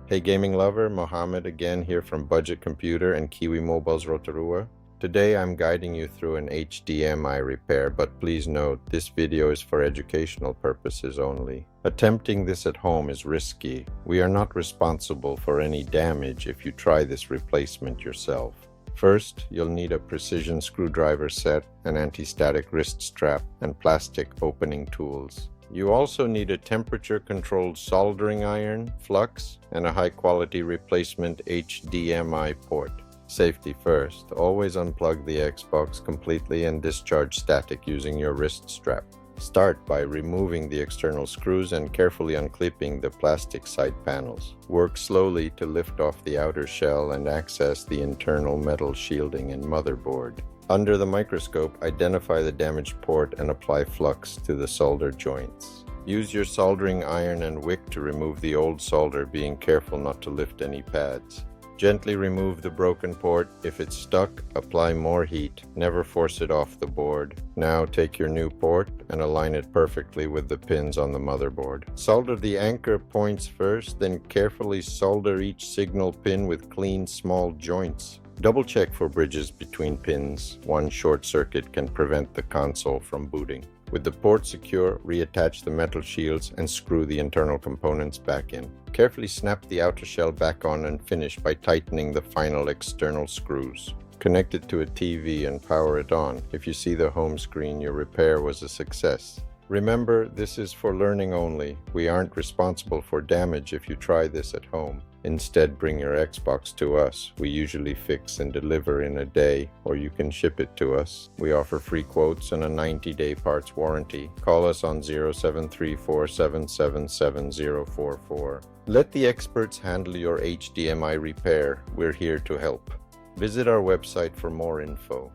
Hey gaming lover, Mohammed again here from Budget Computer and Kiwi Mobiles Rotorua. Today I'm guiding you through an HDMI repair, but please note this video is for educational purposes only. Attempting this at home is risky. We are not responsible for any damage if you try this replacement yourself. First, you'll need a precision screwdriver set, an anti-static wrist strap, and plastic opening tools. You also need a temperature-controlled soldering iron, flux, and a high-quality replacement HDMI port. Safety first. Always unplug the Xbox completely and discharge static using your wrist strap. Start by removing the external screws and carefully unclipping the plastic side panels. Work slowly to lift off the outer shell and access the internal metal shielding and motherboard. Under the microscope, identify the damaged port and apply flux to the solder joints. Use your soldering iron and wick to remove the old solder, being careful not to lift any pads. Gently remove the broken port. If it's stuck, apply more heat. Never force it off the board. Now take your new port and align it perfectly with the pins on the motherboard. Solder the anchor points first, then carefully solder each signal pin with clean small joints. Double check for bridges between pins. One short circuit can prevent the console from booting. With the port secure, reattach the metal shields and screw the internal components back in. Carefully snap the outer shell back on and finish by tightening the final external screws. Connect it to a TV and power it on. If you see the home screen, your repair was a success. Remember, this is for learning only. We aren't responsible for damage if you try this at home. Instead, bring your Xbox to us. We usually fix and deliver in a day, or you can ship it to us. We offer free quotes and a 90-day parts warranty. Call us on 0734-777-7044. Let the experts handle your HDMI repair. We're here to help. Visit our website for more info.